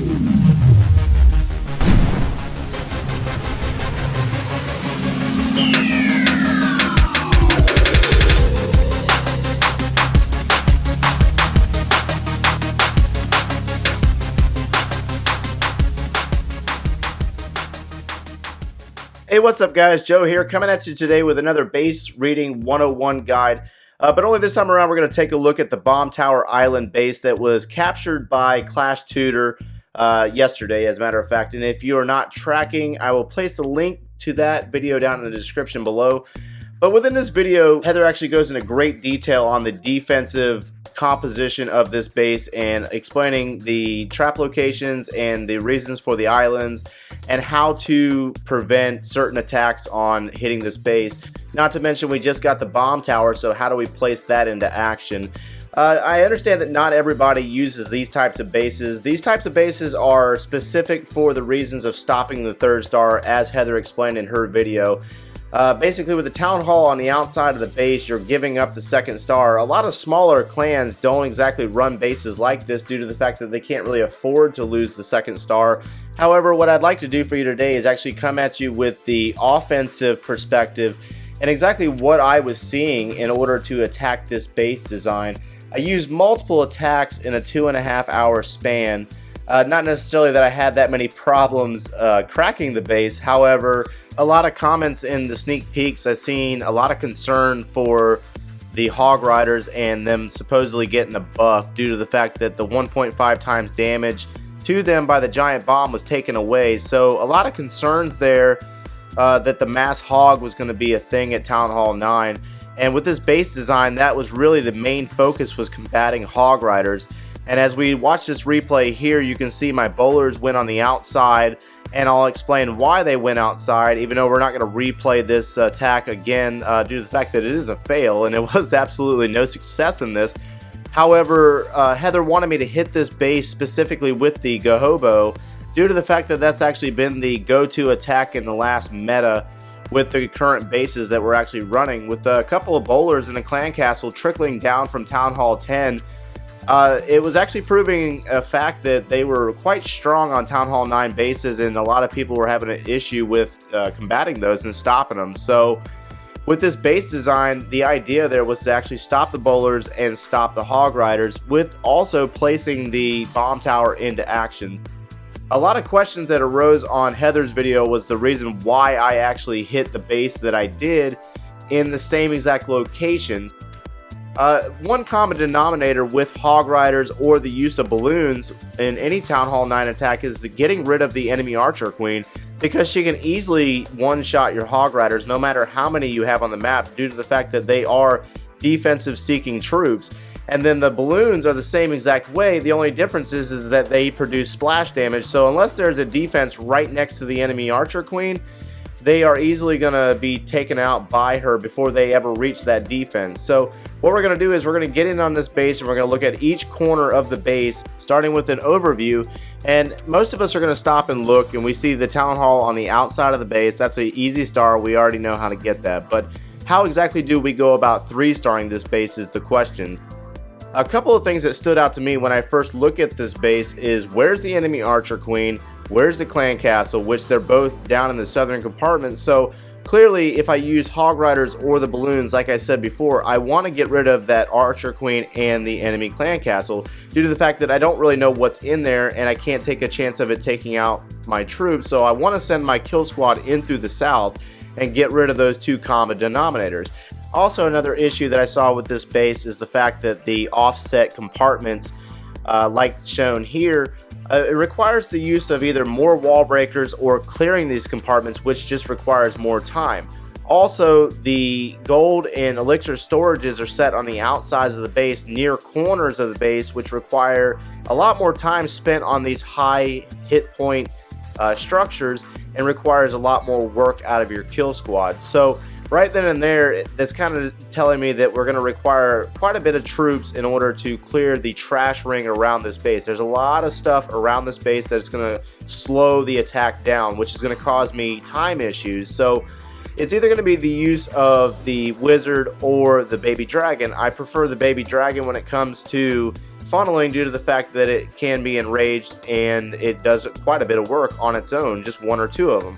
Hey, what's up guys? Joe here, coming at you today with another base reading 101 guide. But only this time around we're going to take a look at the Bombtower Island base that was captured by Clash Tutor yesterday, as a matter of fact. And if you are not tracking, I will place the link to that video down in the description below. But within this video, Heather actually goes into great detail on the defensive composition of this base and explaining the trap locations and the reasons for the islands and how to prevent certain attacks on hitting this base. Not to mention, we just got the bomb tower, so how do we place that into action? I understand that not everybody uses these types of bases. These types of bases are specific for the reasons of stopping the third star, as Heather explained in her video. Basically, with the town hall on the outside of the base, you're giving up the second star. A lot of smaller clans don't exactly run bases like this due to the fact that they can't really afford to lose the second star. However, what I'd like to do for you today is actually come at you with the offensive perspective and exactly what I was seeing in order to attack this base design. I used multiple attacks in a 2.5 hour span. Not necessarily that I had that many problems cracking the base. However, a lot of comments in the sneak peeks, I've seen a lot of concern for the Hog Riders and them supposedly getting a buff due to the fact that the 1.5 times damage to them by the giant bomb was taken away. So a lot of concerns there that the mass hog was going to be a thing at Town Hall 9. And with this base design, that was really the main focus, was combating Hog Riders. And as we watch this replay here, you can see my bowlers went on the outside, and I'll explain why they went outside, even though we're not going to replay this attack again due to the fact that it is a fail, and it was absolutely no success in this. However, Heather wanted me to hit this base specifically with the Gohobo due to the fact that that's actually been the go-to attack in the last meta with the current bases that we're actually running, with a couple of bowlers in the clan castle trickling down from Town Hall 10. It was actually proving a fact that they were quite strong on Town Hall 9 bases, and a lot of people were having an issue with combating those and stopping them. So with this base design, the idea there was to actually stop the bowlers and stop the Hog Riders, with also placing the bomb tower into action. A lot of questions that arose on Heather's video was the reason why I actually hit the base that I did in the same exact location. One common denominator with Hog Riders or the use of balloons in any Town Hall 9 attack is getting rid of the enemy Archer Queen, because she can easily one-shot your Hog Riders no matter how many you have on the map, due to the fact that they are defensive seeking troops. And then the balloons are the same exact way. The only difference is that they produce splash damage, so unless there's a defense right next to the enemy Archer Queen, they are easily going to be taken out by her before they ever reach that defense. So what we're going to do is we're going to get in on this base, and we're going to look at each corner of the base, starting with an overview. And most of us are going to stop and look, and we see the town hall on the outside of the base. That's an easy star. We already know how to get that. But how exactly do we go about 3-starring this base is the question. A couple of things that stood out to me when I first look at this base is, where's the enemy Archer Queen? Where's the clan castle? Which they're both down in the southern compartment. So clearly, if I use Hog Riders or the balloons, like I said before, I want to get rid of that Archer Queen and the enemy clan castle, due to the fact that I don't really know what's in there and I can't take a chance of it taking out my troops. So I want to send my kill squad in through the south and get rid of those two common denominators. Also, another issue that I saw with this base is the fact that the offset compartments, like shown here, it requires the use of either more wall breakers or clearing these compartments, which just requires more time. Also, the gold and elixir storages are set on the outsides of the base, near corners of the base, which require a lot more time spent on these high hit point structures, and requires a lot more work out of your kill squad. So right then and there, that's kind of telling me that we're going to require quite a bit of troops in order to clear the trash ring around this base. There's a lot of stuff around this base that's going to slow the attack down, which is going to cause me time issues. So it's either going to be the use of the wizard or the baby dragon. I prefer the baby dragon when it comes to funneling due to the fact that it can be enraged and it does quite a bit of work on its own, just one or two of them.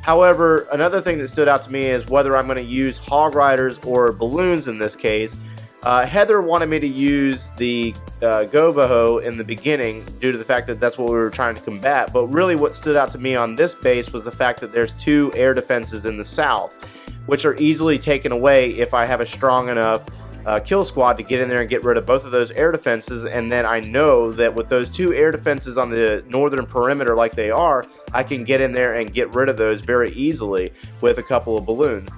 However, another thing that stood out to me is whether I'm going to use hog riders or balloons in this case. Heather wanted me to use the Govaho in the beginning due to the fact that that's what we were trying to combat, but really what stood out to me on this base was the fact that there's 2 air defenses in the south, which are easily taken away if I have a strong enough kill squad to get in there and get rid of both of those air defenses. And then I know that with those 2 air defenses on the northern perimeter like they are, I can get in there and get rid of those very easily with a couple of balloons.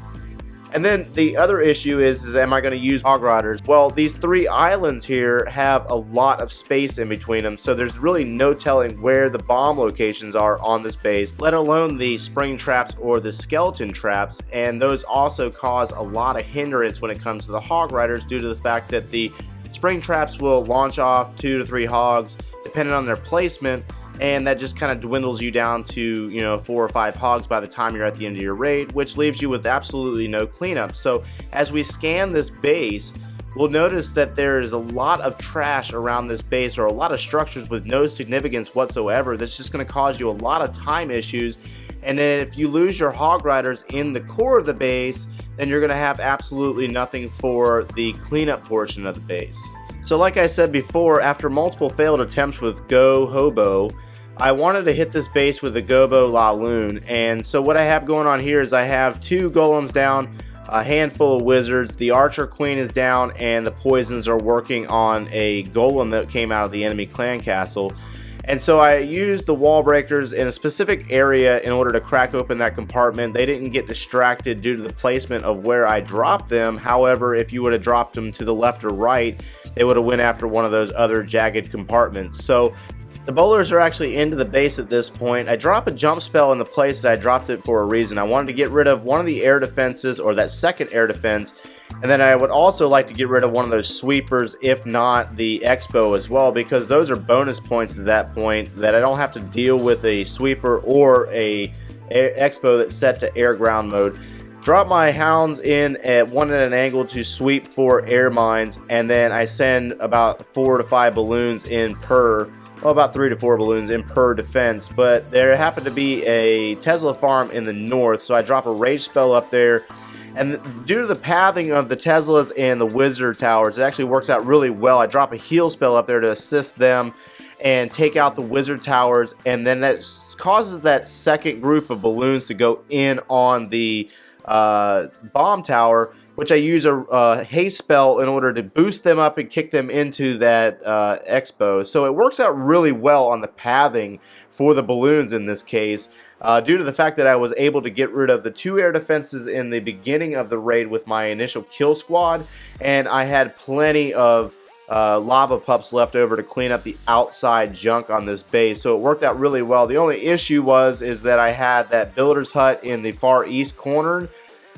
And then the other issue is am I going to use hog riders? Well, these 3 islands here have a lot of space in between them, so there's really no telling where the bomb locations are on this base, let alone the spring traps or the skeleton traps, and those also cause a lot of hindrance when it comes to the hog riders due to the fact that the spring traps will launch off 2 to 3 hogs depending on their placement, and that just kind of dwindles you down to, you know, 4 or 5 hogs by the time you're at the end of your raid, which leaves you with absolutely no cleanup. So as we scan this base, we'll notice that there is a lot of trash around this base, or a lot of structures with no significance whatsoever. That's just going to cause you a lot of time issues. And then if you lose your hog riders in the core of the base, then you're going to have absolutely nothing for the cleanup portion of the base. So like I said before, after multiple failed attempts with GoHobo, I wanted to hit this base with the GoLaLoon, and so what I have going on here is I have 2 golems down, a handful of wizards, the archer queen is down, and the poisons are working on a golem that came out of the enemy clan castle. And so I used the wall breakers in a specific area in order to crack open that compartment. They didn't get distracted due to the placement of where I dropped them. However, if you would have dropped them to the left or right, they would have went after one of those other jagged compartments. So the bowlers are actually into the base at this point. I drop a jump spell in the place that I dropped it for a reason. I wanted to get rid of one of the air defenses, or that second air defense, and then I would also like to get rid of one of those sweepers, if not the expo as well, because those are bonus points at that point that I don't have to deal with a sweeper or a expo that's set to air ground mode. Drop my hounds in at one at an angle to sweep for air mines, and then I send about 4 to 5 balloons in per, well, about 3 to 4 balloons in per defense. But there happened to be a Tesla farm in the north, so I drop a rage spell up there. And due to the pathing of the Teslas and the wizard towers, it actually works out really well. I drop a heal spell up there to assist them and take out the wizard towers, and then that causes that second group of balloons to go in on the bomb tower, which I use a haste spell in order to boost them up and kick them into that expo. So it works out really well on the pathing for the balloons in this case, due to the fact that I was able to get rid of the 2 air defenses in the beginning of the raid with my initial kill squad, and I had plenty of lava pups left over to clean up the outside junk on this base. So it worked out really well. The only issue is that I had that builder's hut in the far east corner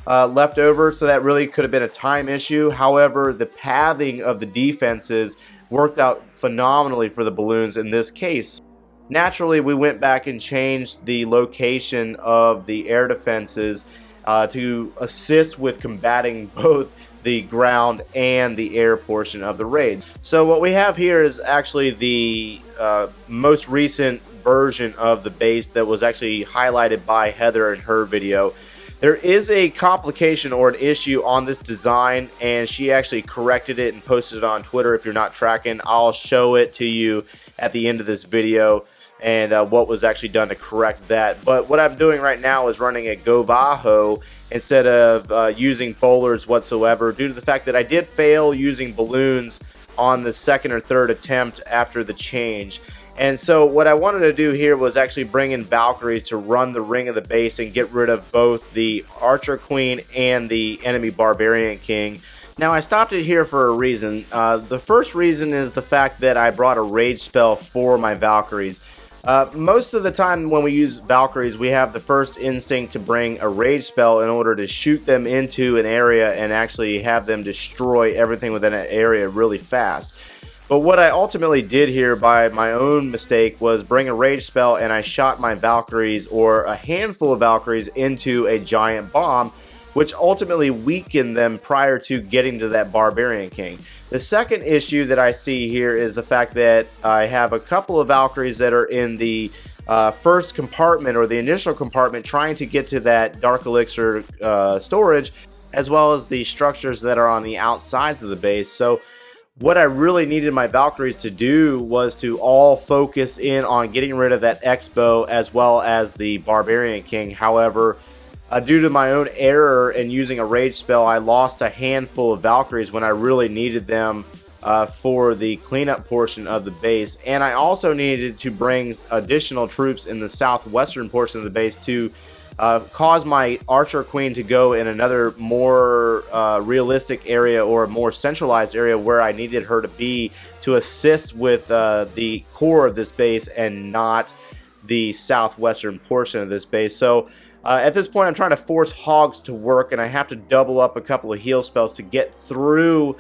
left over, so that really could have been a time issue. However, the pathing of the defenses worked out phenomenally for the balloons in this case. Naturally, we went back and changed the location of the air defenses to assist with combating both the ground and the air portion of the raid. So what we have here is actually the most recent version of the base that was actually highlighted by Heather in her video. There is a complication or an issue on this design, and she actually corrected it and posted it on Twitter. If you're not tracking, I'll show it to you at the end of this video, and what was actually done to correct that. But what I'm doing right now is running a Govaho instead of using bowlers whatsoever, due to the fact that I did fail using balloons on the second or third attempt after the change. And so what I wanted to do here was actually bring in Valkyries to run the ring of the base and get rid of both the Archer Queen and the enemy Barbarian King. Now I stopped it here for a reason. The first reason is the fact that I brought a rage spell for my Valkyries. Most of the time when we use Valkyries, we have the first instinct to bring a rage spell in order to shoot them into an area and actually have them destroy everything within that area really fast. But what I ultimately did here by my own mistake was bring a rage spell, and I shot my Valkyries, or a handful of Valkyries, into a giant bomb, which ultimately weakened them prior to getting to that Barbarian King. The second issue that I see here is the fact that I have a couple of Valkyries that are in the first compartment, or the initial compartment, trying to get to that Dark Elixir storage, as well as the structures that are on the outsides of the base. So what I really needed my Valkyries to do was to all focus in on getting rid of that X-Bow as well as the Barbarian King. However, due to my own error in using a rage spell, I lost a handful of Valkyries when I really needed them for the cleanup portion of the base. And I also needed to bring additional troops in the southwestern portion of the base to cause my Archer Queen to go in another more realistic area, or a more centralized area where I needed her to be, to assist with the core of this base and not the southwestern portion of this base. So at this point I'm trying to force Hogs to work, and I have to double up a couple of heal spells to get through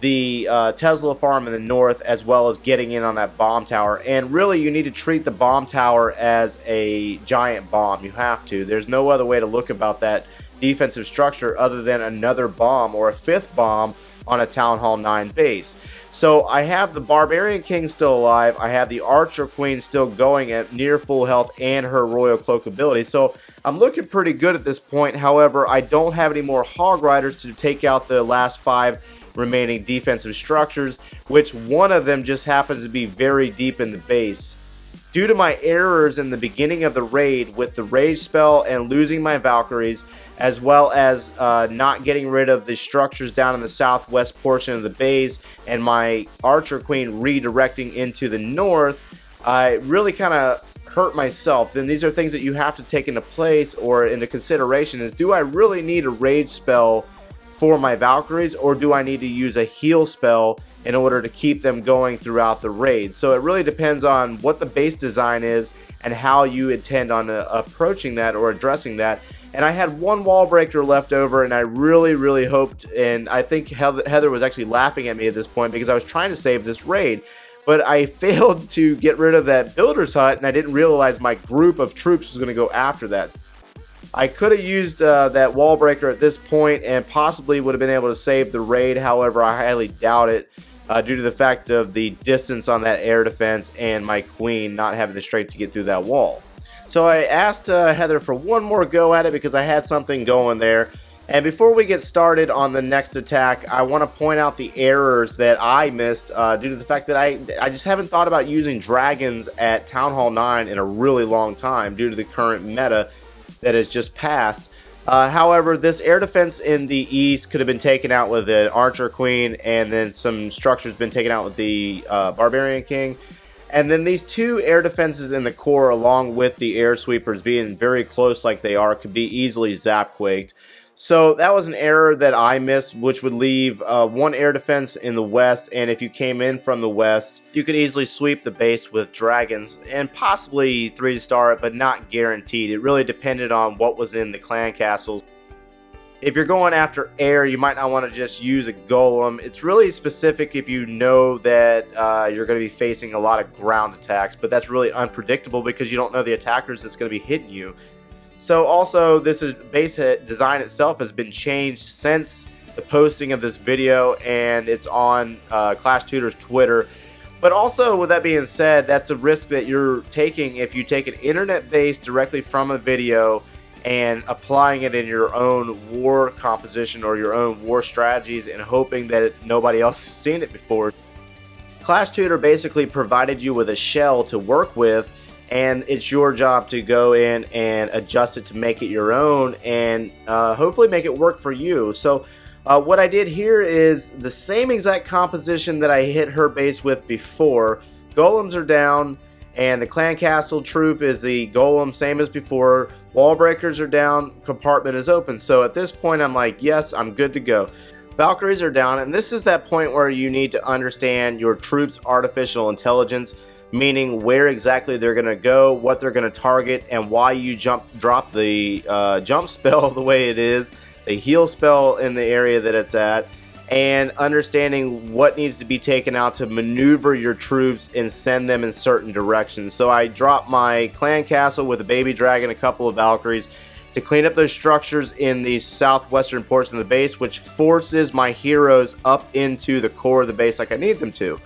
the Tesla farm in the north, as well as getting in on that bomb tower. And really, you need to treat the bomb tower as a giant bomb. You have to. There's no other way to look about that defensive structure other than another bomb, or a fifth bomb on a Town Hall 9 base. So I have the Barbarian King still alive, I have the Archer Queen still going at near full health, and her Royal Cloak ability. So I'm looking pretty good at this point. However, I don't have any more Hog Riders to take out the last 5 remaining defensive structures, which one of them just happens to be very deep in the base. Due to my errors in the beginning of the raid with the rage spell and losing my Valkyries, as well as not getting rid of the structures down in the southwest portion of the base, and my Archer Queen redirecting into the north, I really kind of hurt myself. Then these are things that you have to take into place, or into consideration, is, do I really need a rage spell for my Valkyries, or do I need to use a heal spell in order to keep them going throughout the raid? So it really depends on what the base design is and how you intend on approaching that or addressing that. And I had one wall breaker left over, and I really hoped, and I think Heather was actually laughing at me at this point, because I was trying to save this raid, but I failed to get rid of that builder's hut, and I didn't realize my group of troops was going to go after that. I could have used that wall breaker at this point and possibly would have been able to save the raid. However, I highly doubt it due to the fact of the distance on that air defense and my queen not having the strength to get through that wall. So I asked Heather for one more go at it, because I had something going there. And before we get started on the next attack, I want to point out the errors that I missed due to the fact that I just haven't thought about using dragons at Town Hall 9 in a really long time due to the current meta that has just passed. However, this air defense in the east could have been taken out with an Archer Queen, and then some structures been taken out with the Barbarian King. And then these 2 air defenses in the core, along with the air sweepers being very close like they are, could be easily zap-quaked. So that was an error that I missed, which would leave 1 air defense in the west, and if you came in from the west, you could easily sweep the base with dragons, and possibly 3-star it, but not guaranteed. It really depended on what was in the clan castles. If you're going after air, you might not want to just use a golem. It's really specific if you know that you're going to be facing a lot of ground attacks, but that's really unpredictable because you don't know the attackers that's going to be hitting you. So also, this base design itself has been changed since the posting of this video, and it's on Clash Tutor's Twitter. But also, with that being said, that's a risk that you're taking if you take an internet base directly from a video and applying it in your own war composition or your own war strategies and hoping that nobody else has seen it before. Clash Tutor basically provided you with a shell to work with, and it's your job to go in and adjust it to make it your own, and hopefully make it work for you. So what I did here is the same exact composition that I hit her base with before. Golems are down, and the clan castle troop is the golem, same as before. Wall breakers are down, compartment is open. So at this point I'm like, yes, I'm good to go. Valkyries are down, and this is that point where you need to understand your troops' artificial intelligence, meaning where exactly they're going to go, what they're going to target, and why you drop the jump spell the way it is, the heal spell in the area that it's at, and understanding what needs to be taken out to maneuver your troops and send them in certain directions. So I dropped my clan castle with a baby dragon, a couple of Valkyries, to clean up those structures in the southwestern portion of the base, which forces my heroes up into the core of the base like I need them to.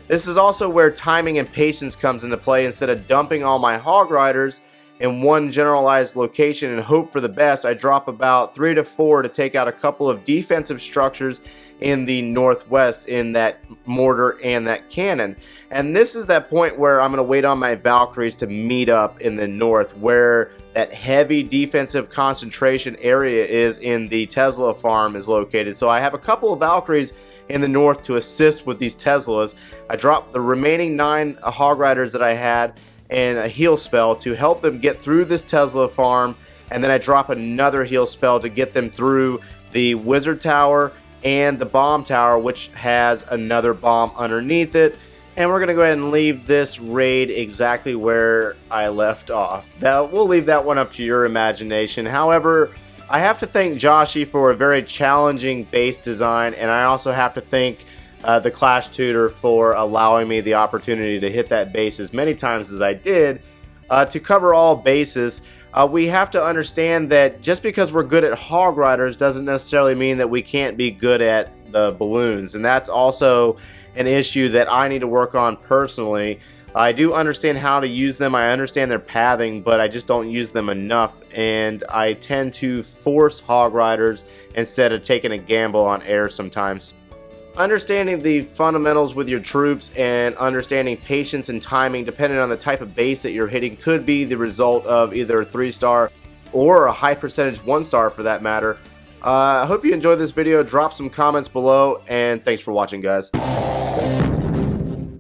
This is also where timing and patience comes into play. Instead of dumping all my hog riders in one generalized location and hope for the best, I drop about 3 to 4 to take out a couple of defensive structures in the northwest in that mortar and that cannon. And this is that point where I'm going to wait on my Valkyries to meet up in the north, where that heavy defensive concentration area is in the Tesla farm is located. So I have a couple of Valkyries in the north to assist with these Teslas. I drop the remaining 9 hog riders that I had and a heal spell to help them get through this Tesla farm, and then I drop another heal spell to get them through the wizard tower and the bomb tower, which has another bomb underneath it. And we're going to go ahead and leave this raid exactly where I left off. We'll leave that one up to your imagination. However, I have to thank Joshi for a very challenging base design, and I also have to thank the Clash Tutor for allowing me the opportunity to hit that base as many times as I did to cover all bases. We have to understand that just because we're good at hog riders doesn't necessarily mean that we can't be good at the balloons, and that's also an issue that I need to work on personally. I do understand how to use them, I understand their pathing, but I just don't use them enough, and I tend to force hog riders instead of taking a gamble on air sometimes. Understanding the fundamentals with your troops and understanding patience and timing depending on the type of base that you're hitting could be the result of either a 3-star or a high percentage 1-star for that matter. I hope you enjoyed this video. Drop some comments below, and thanks for watching, guys.